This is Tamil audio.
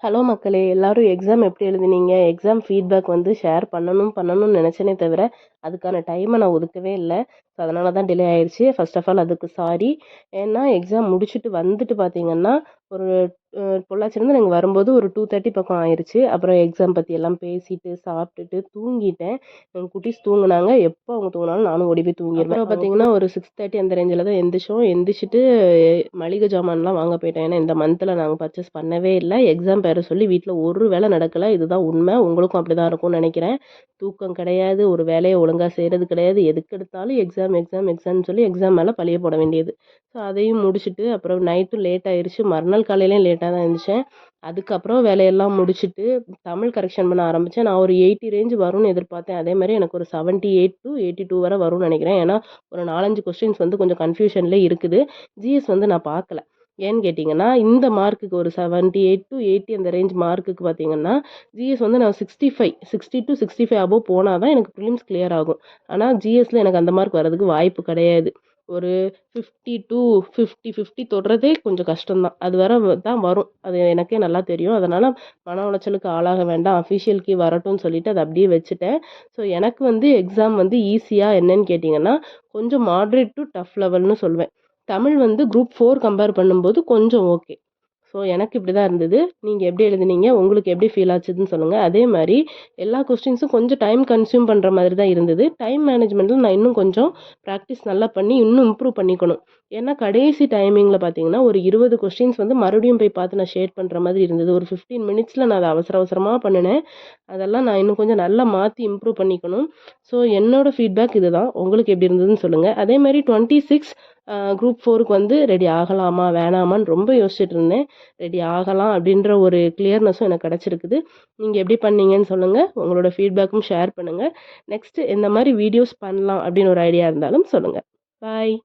ஹலோ மக்களே! எல்லாரும் எக்ஸாம் எப்படி எழுதினீங்க? எக்ஸாம் ஃபீட்பேக் வந்து ஷேர் பண்ணணும்னு நினச்சேனே தவிர, அதுக்கான டைம நான் ஒதுக்கவே இல்ல. ஸோ, அதனால தான் டிலே ஆயிருச்சு. ஃபர்ஸ்ட் ஆஃப் ஆல் அதுக்கு சாரி. ஏன்னா, எக்ஸாம் முடிச்சுட்டு வந்துட்டு பார்த்தீங்கன்னா, ஒரு பொள்ளாச்சிலேருந்து நாங்க வரும்போது ஒரு 2:30 பக்கம் ஆயிருச்சு. அப்புறம் எக்ஸாம் பத்தி எல்லாம் பேசிட்டு, சாப்பிட்டுட்டு தூங்கிட்டேன். எங்க குட்டீஸ் தூங்குனாங்க. எப்போ அவங்க தூங்குனாலும் நானும் ஓடி போய் தூங்கிருவேன். அப்புறம் பார்த்தீங்கன்னா, ஒரு 6:30 அந்த ரேஞ்சில தான் எந்திரிச்சோம். எந்திரிச்சுட்டு மளிகை ஜாமான்லாம் வாங்க போயிட்டேன். ஏன்னா, இந்த மந்த்ல நாங்க பர்ச்சேஸ் பண்ணவே இல்ல. எக்ஸாம் பேர சொல்லி வீட்ல ஒரு வேலை நடக்கல. இதுதான் உண்மை. உங்களுக்கும் அப்படிதான் இருக்கும்னு நெனைக்கிறேன். தூக்கம் கிடையாது. ஒரு வேலைய ஒழுங்கா செய்றது கிடையாது. எதுக்கெடுத்தாலும் எக்ஸாம்னு சொல்லி எக்ஸாம் மேல பழிய போட வேண்டியது. ஸோ, அதையும் முடிச்சுட்டு அப்புறம் நைட்டும் லேட் ஆயிருச்சு. மறுநாள் காலையிலயும் லேட்டா தான் எந்திரிச்சேன். அதுக்கப்புறம் வேலையெல்லாம் முடிச்சுட்டு தமிழ் கரெக்ஷன் பண்ண ஆரம்பிச்சேன். நான் ஒரு 80 ரேஞ்ச் வரும்னு எதிர்பார்த்தேன். அதே மாரி எனக்கு ஒரு 78 டூ 82 வரை வரும்னு நெனைக்கிறேன். ஏன்னா, ஒரு 4, 5 கொஸ்டின்ஸ் வந்து கொஞ்சம் கன்ஃப்யூஷன்லயே இருக்குது. ஜிஎஸ் வந்து நான் பார்க்கல. ஏன்னு கேட்டிங்கன்னா, இந்த மார்க்குக்கு ஒரு 78 டூ 80 அந்த ரேஞ்ச் மார்க்குக்கு பார்த்தீங்கன்னா, ஜிஎஸ் வந்து நான் 65 60 டூ 65 அபோவ் போனா தான் எனக்கு ப்ரிலிம்ஸ் கிளியர் ஆகும். ஆனா, ஜிஎஸ்ல எனக்கு அந்த மார்க் வரதுக்கு வாய்ப்பு கிடையாது. ஒரு 50 டூ 50, 50 தொடுறதே கொஞ்சம் கஷ்டம் தான். அது வர தான் வரும். அது எனக்கே நல்லா தெரியும். அதனால மன உளைச்சலுக்கு ஆளாக வேண்டாம். அஃபிஷியல் கீ வரட்டும்னு சொல்லிட்டு அத அப்படியே வச்சுட்டேன். ஸோ, எனக்கு வந்து எக்ஸாம் வந்து ஈஸியா என்னன்னு கேட்டிங்கன்னா, கொஞ்சம் மாடரேட் டூ டஃப் லெவல்னு சொல்வேன். தமிழ் வந்து குரூப் 4 கம்பேர் பண்ணும்போது கொஞ்சம் ஓகே. ஸோ, எனக்கு இப்படி தான் இருந்தது. நீங்க எப்படி எழுதினீங்க? உங்களுக்கு எப்படி ஃபீல் ஆச்சுதுன்னு சொல்லுங்க. அதே மாரி எல்லா கொஸ்டின்ஸும் கொஞ்சம் டைம் கன்சியூம் பண்ற மாதிரி தான் இருந்தது. டைம் மேனேஜ்மெண்ட்ல நான் இன்னும் கொஞ்சம் பிராக்டிஸ் நல்லா பண்ணி இன்னும் இம்ப்ரூவ் பண்ணிக்கணும். ஏன்னா, கடைசி டைமிங்ல பார்த்தீங்கன்னா, ஒரு 20 கொஸ்டின்ஸ் வந்து மறுபடியும் போய் பார்த்து நான் ஷேட் பண்ற மாதிரி இருந்தது. ஒரு 15 மினிட்ஸ்ல நான் அத அவசர அவசரமா பண்ணுனேன். அதெல்லாம் நான் இன்னும் கொஞ்சம் நல்லா மாத்தி இம்ப்ரூவ் பண்ணிக்கணும். ஸோ, என்னோட ஃபீட்பேக் இதுதான். உங்களுக்கு எப்படி இருந்ததுன்னு சொல்லுங்க. அதே மாரி 26 குரூப் 4க்கு வந்து ரெடி ஆகலாமா? வேணாமான்னு ரொம்ப யோசிச்சுட்டு இருந்தேன். ரெடி ஆகலாம் அப்படின்ற ஒரு கிளியர்னஸும் எனக்கு கிடைச்சிருக்குது. நீங்க எப்படி பண்ணீங்கன்னு சொல்லுங்க. உங்களோட ஃபீட்பேக்கும் ஷேர் பண்ணுங்க. நெக்ஸ்ட் இந்த மாரி வீடியோஸ் பண்ணலாம் அப்படின்னு ஒரு ஐடியா இருந்தாலும் சொல்லுங்க. பாய்.